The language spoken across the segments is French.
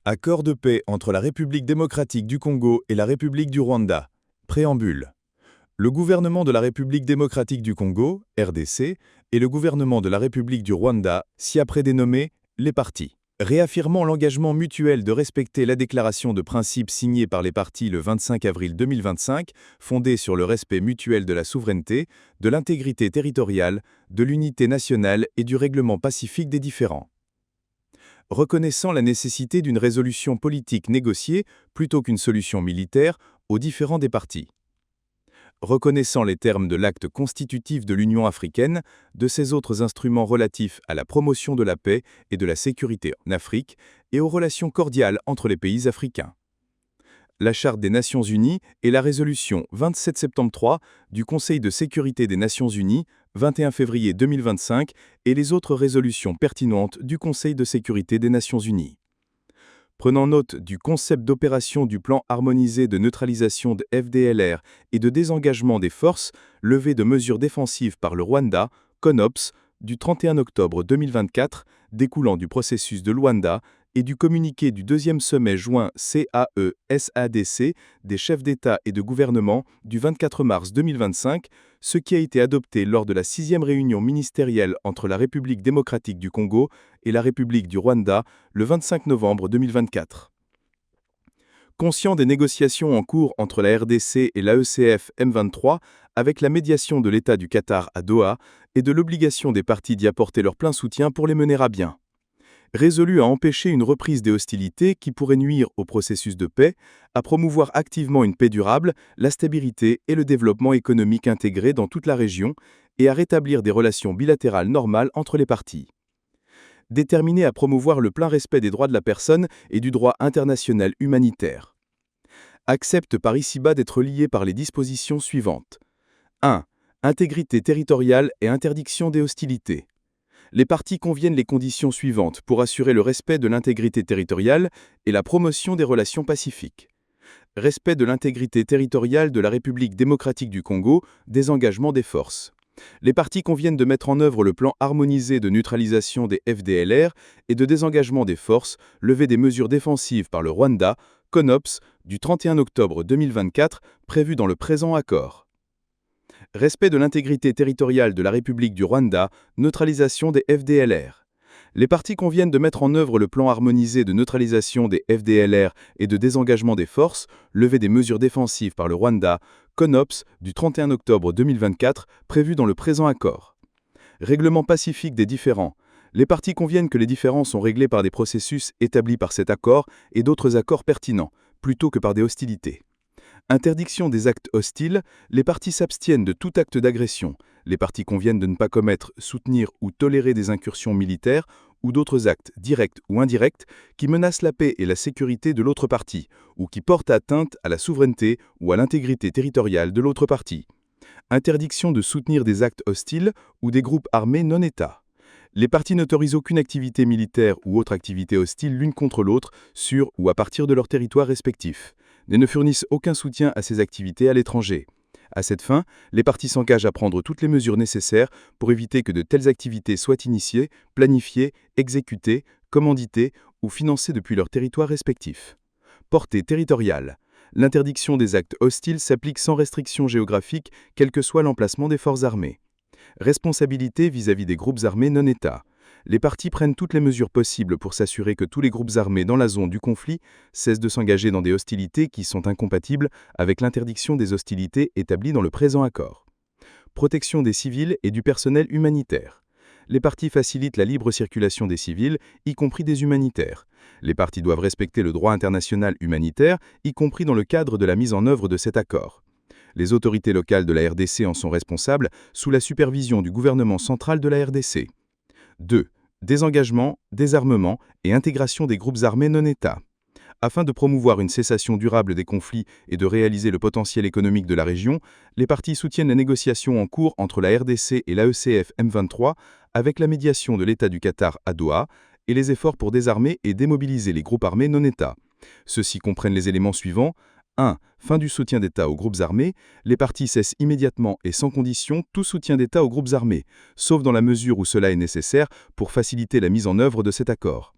Accord de paix entre la République démocratique du Congo et la République du Rwanda. Préambule. Le gouvernement de la République démocratique du Congo, RDC, et le gouvernement de la République du Rwanda, ci-après dénommés les parties. Réaffirmant l'engagement mutuel de respecter la déclaration de principe signée par les parties le 25 avril 2025, fondée sur le respect mutuel de la souveraineté, de l'intégrité territoriale, de l'unité nationale et du règlement pacifique des différends. Reconnaissant la nécessité d'une résolution politique négociée plutôt qu'une solution militaire aux différends des parties. Reconnaissant les termes de l'acte constitutif de l'Union africaine, de ses autres instruments relatifs à la promotion de la paix et de la sécurité en Afrique et aux relations cordiales entre les pays africains. La Charte des Nations Unies et la résolution 27 septembre 3 du Conseil de sécurité des Nations Unies, 21 février 2025, et les autres résolutions pertinentes du Conseil de sécurité des Nations Unies. Prenant note du concept d'opération du plan harmonisé de neutralisation de FDLR et de désengagement des forces, levée de mesures défensives par le Rwanda, CONOPS, du 31 octobre 2024, découlant du processus de Luanda, et du communiqué du deuxième sommet juin CAE-SADC des chefs d'État et de gouvernement du 24 mars 2025, ce qui a été adopté lors de la 6e réunion ministérielle entre la République démocratique du Congo et la République du Rwanda le 25 novembre 2024. Conscient des négociations en cours entre la RDC et l'AECF M23, avec la médiation de l'État du Qatar à Doha, et de l'obligation des parties d'y apporter leur plein soutien pour les mener à bien. Résolu à empêcher une reprise des hostilités qui pourrait nuire au processus de paix, à promouvoir activement une paix durable, la stabilité et le développement économique intégré dans toute la région, et à rétablir des relations bilatérales normales entre les parties. Déterminé à promouvoir le plein respect des droits de la personne et du droit international humanitaire. Accepte par ici-bas d'être lié par les dispositions suivantes. 1. Intégrité territoriale et interdiction des hostilités. Les parties conviennent les conditions suivantes pour assurer le respect de l'intégrité territoriale et la promotion des relations pacifiques. Respect de l'intégrité territoriale de la République démocratique du Congo, désengagement des forces. Les parties conviennent de mettre en œuvre le plan harmonisé de neutralisation des FDLR et de désengagement des forces, levée des mesures défensives par le Rwanda, CONOPS, du 31 octobre 2024, prévu dans le présent accord. Respect de l'intégrité territoriale de la République du Rwanda, neutralisation des FDLR. Les parties conviennent de mettre en œuvre le plan harmonisé de neutralisation des FDLR et de désengagement des forces, levée des mesures défensives par le Rwanda, CONOPS, du 31 octobre 2024, prévu dans le présent accord. Règlement pacifique des différends. Les parties conviennent que les différends sont réglés par des processus établis par cet accord et d'autres accords pertinents, plutôt que par des hostilités. Interdiction des actes hostiles, les parties s'abstiennent de tout acte d'agression. Les parties conviennent de ne pas commettre, soutenir ou tolérer des incursions militaires ou d'autres actes, directs ou indirects, qui menacent la paix et la sécurité de l'autre partie, ou qui portent atteinte à la souveraineté ou à l'intégrité territoriale de l'autre partie. Interdiction de soutenir des actes hostiles ou des groupes armés non-État. Les parties n'autorisent aucune activité militaire ou autre activité hostile l'une contre l'autre sur ou à partir de leur territoire respectif, et ne fournissent aucun soutien à ces activités à l'étranger. À cette fin, les parties s'engagent à prendre toutes les mesures nécessaires pour éviter que de telles activités soient initiées, planifiées, exécutées, commanditées ou financées depuis leur territoire respectif. Portée territoriale. L'interdiction des actes hostiles s'applique sans restriction géographique, quel que soit l'emplacement des forces armées. Responsabilité vis-à-vis des groupes armés non-État. Les parties prennent toutes les mesures possibles pour s'assurer que tous les groupes armés dans la zone du conflit cessent de s'engager dans des hostilités qui sont incompatibles avec l'interdiction des hostilités établie dans le présent accord. Protection des civils et du personnel humanitaire. Les parties facilitent la libre circulation des civils, y compris des humanitaires. Les parties doivent respecter le droit international humanitaire, y compris dans le cadre de la mise en œuvre de cet accord. Les autorités locales de la RDC en sont responsables sous la supervision du gouvernement central de la RDC. 2. Désengagement, désarmement et intégration des groupes armés non-État. Afin de promouvoir une cessation durable des conflits et de réaliser le potentiel économique de la région, les parties soutiennent les négociations en cours entre la RDC et l'AECF M23 avec la médiation de l'État du Qatar à Doha et les efforts pour désarmer et démobiliser les groupes armés non-État. Ceux-ci comprennent les éléments suivants. 1. Fin du soutien d'État aux groupes armés. Les parties cessent immédiatement et sans condition tout soutien d'État aux groupes armés, sauf dans la mesure où cela est nécessaire pour faciliter la mise en œuvre de cet accord.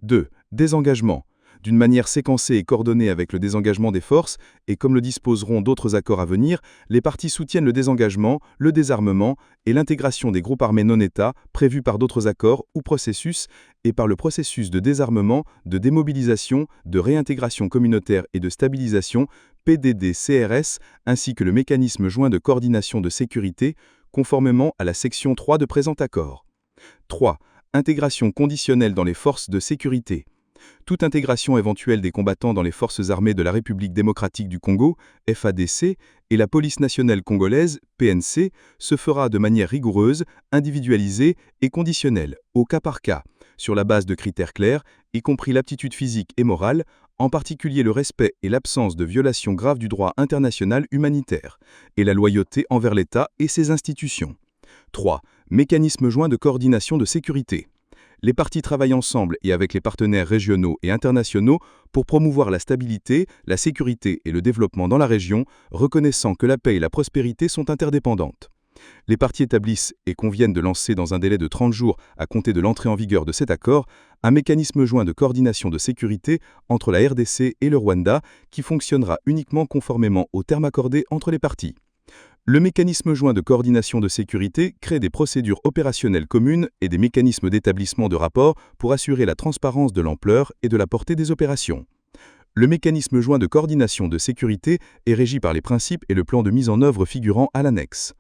2. Désengagement. d'une manière séquencée et coordonnée avec le désengagement des forces, et comme le disposeront d'autres accords à venir, les parties soutiennent le désengagement, le désarmement et l'intégration des groupes armés non-État prévus par d'autres accords ou processus, et par le processus de désarmement, de démobilisation, de réintégration communautaire et de stabilisation, PDD-CRS, ainsi que le mécanisme joint de coordination de sécurité, conformément à la section 3 de présent accord. 3. Intégration conditionnelle dans les forces de sécurité. Toute intégration éventuelle des combattants dans les forces armées de la République démocratique du Congo, FADC, et la police nationale congolaise, PNC, se fera de manière rigoureuse, individualisée et conditionnelle, au cas par cas, sur la base de critères clairs, y compris l'aptitude physique et morale, en particulier le respect et l'absence de violation grave du droit international humanitaire, et la loyauté envers l'État et ses institutions. 3. Mécanisme joint de coordination de sécurité. Les parties travaillent ensemble et avec les partenaires régionaux et internationaux pour promouvoir la stabilité, la sécurité et le développement dans la région, reconnaissant que la paix et la prospérité sont interdépendantes. Les parties établissent et conviennent de lancer dans un délai de 30 jours à compter de l'entrée en vigueur de cet accord un mécanisme joint de coordination de sécurité entre la RDC et le Rwanda qui fonctionnera uniquement conformément aux termes accordés entre les parties. Le mécanisme joint de coordination de sécurité crée des procédures opérationnelles communes et des mécanismes d'établissement de rapports pour assurer la transparence de l'ampleur et de la portée des opérations. Le mécanisme joint de coordination de sécurité est régi par les principes et le plan de mise en œuvre figurant à l'annexe.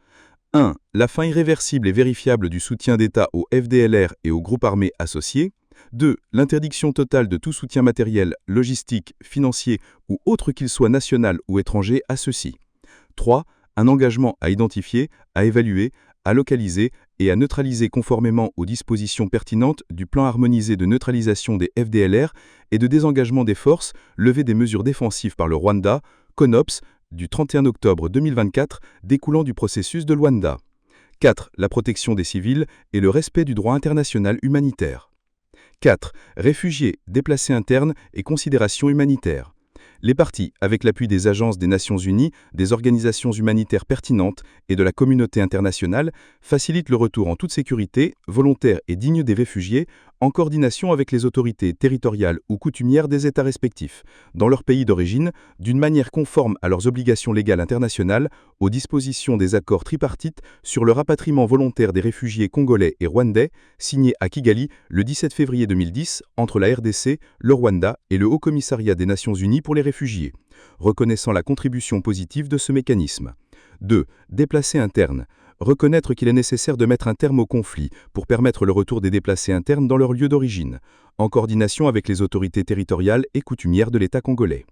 1. La fin irréversible et vérifiable du soutien d'État aux FDLR et aux groupes armés associés. 2. L'interdiction totale de tout soutien matériel, logistique, financier ou autre qu'il soit national ou étranger à ceux-ci. 3. Un engagement à identifier, à évaluer, à localiser et à neutraliser conformément aux dispositions pertinentes du plan harmonisé de neutralisation des FDLR et de désengagement des forces, levée des mesures défensives par le Rwanda, CONOPS, du 31 octobre 2024, découlant du processus de Luanda. 4. La protection des civils et le respect du droit international humanitaire. 4. Réfugiés, déplacés internes et considérations humanitaires. Les parties, avec l'appui des agences des Nations Unies, des organisations humanitaires pertinentes et de la communauté internationale, facilitent le retour en toute sécurité, volontaire et digne des réfugiés, en coordination avec les autorités territoriales ou coutumières des États respectifs, dans leur pays d'origine, d'une manière conforme à leurs obligations légales internationales, aux dispositions des accords tripartites sur le rapatriement volontaire des réfugiés congolais et rwandais, signés à Kigali le 17 février 2010 entre la RDC, le Rwanda et le Haut-Commissariat des Nations Unies pour les réfugiés, reconnaissant la contribution positive de ce mécanisme. 2. Déplacés internes. Reconnaître qu'il est nécessaire de mettre un terme au conflit pour permettre le retour des déplacés internes dans leur lieu d'origine, en coordination avec les autorités territoriales et coutumières de l'État congolais.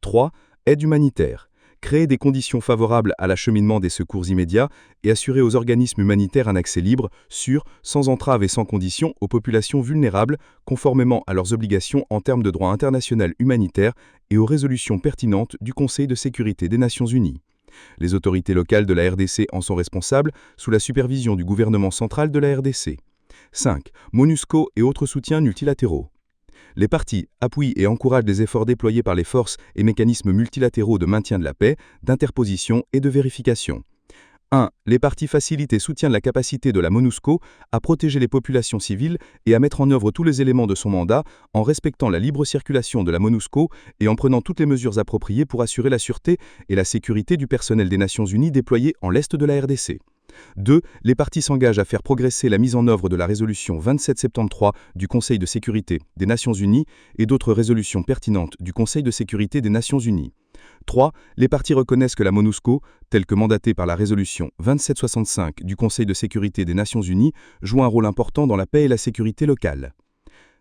3. Aide humanitaire. Créer des conditions favorables à l'acheminement des secours immédiats et assurer aux organismes humanitaires un accès libre, sûr, sans entrave et sans condition aux populations vulnérables, conformément à leurs obligations en termes de droit international humanitaire et aux résolutions pertinentes du Conseil de sécurité des Nations Unies. Les autorités locales de la RDC en sont responsables sous la supervision du gouvernement central de la RDC. 5. MONUSCO et autres soutiens multilatéraux. Les parties appuient et encouragent les efforts déployés par les forces et mécanismes multilatéraux de maintien de la paix, d'interposition et de vérification. 1. Les parties facilitent et soutiennent la capacité de la MONUSCO à protéger les populations civiles et à mettre en œuvre tous les éléments de son mandat en respectant la libre circulation de la MONUSCO et en prenant toutes les mesures appropriées pour assurer la sûreté et la sécurité du personnel des Nations Unies déployé en l'Est de la RDC. 2. Les parties s'engagent à faire progresser la mise en œuvre de la résolution 2773 du Conseil de sécurité des Nations Unies et d'autres résolutions pertinentes du Conseil de sécurité des Nations Unies. 3. Les parties reconnaissent que la MONUSCO, telle que mandatée par la résolution 2765 du Conseil de sécurité des Nations Unies, joue un rôle important dans la paix et la sécurité locale.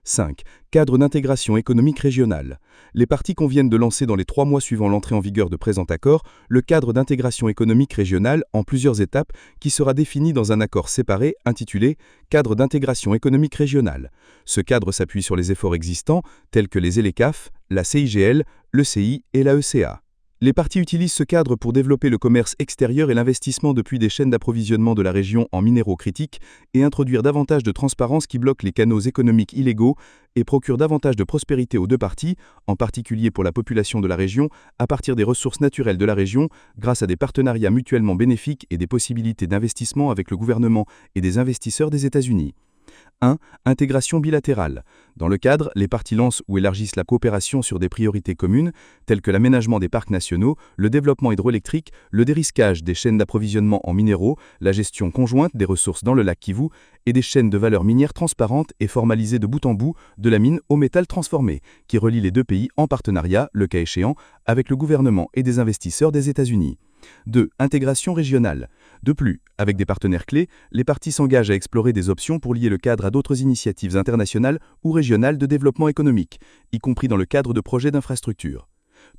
5. Cadre d'intégration économique régionale. Les parties conviennent de lancer dans les 3 mois suivant l'entrée en vigueur de présent accord le cadre d'intégration économique régionale en plusieurs étapes qui sera défini dans un accord séparé intitulé « Cadre d'intégration économique régionale ». Ce cadre s'appuie sur les efforts existants tels que les ELECAF, la CIGL, l'ECI et la ECA. Les parties utilisent ce cadre pour développer le commerce extérieur et l'investissement depuis des chaînes d'approvisionnement de la région en minéraux critiques et introduire davantage de transparence qui bloque les canaux économiques illégaux et procure davantage de prospérité aux deux parties, en particulier pour la population de la région, à partir des ressources naturelles de la région, grâce à des partenariats mutuellement bénéfiques et des possibilités d'investissement avec le gouvernement et des investisseurs des États-Unis. 1. Intégration bilatérale. Dans le cadre, les parties lancent ou élargissent la coopération sur des priorités communes, telles que l'aménagement des parcs nationaux, le développement hydroélectrique, le dérisquage des chaînes d'approvisionnement en minéraux, la gestion conjointe des ressources dans le lac Kivu et des chaînes de valeur minière transparentes et formalisées de bout en bout, de la mine au métal transformé, qui relient les deux pays en partenariat, le cas échéant, avec le gouvernement et des investisseurs des États-Unis. 2. Intégration régionale. De plus, avec des partenaires clés, les parties s'engagent à explorer des options pour lier le cadre à d'autres initiatives internationales ou régionales de développement économique, y compris dans le cadre de projets d'infrastructure.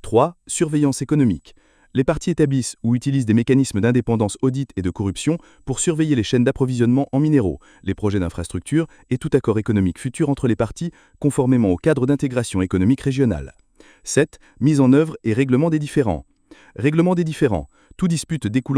3. Surveillance économique. Les parties établissent ou utilisent des mécanismes d'indépendance audit et de corruption pour surveiller les chaînes d'approvisionnement en minéraux, les projets d'infrastructure et tout accord économique futur entre les parties, conformément au cadre d'intégration économique régionale. 7. Mise en œuvre et règlement des différends. Règlement des différends. Toute dispute découlant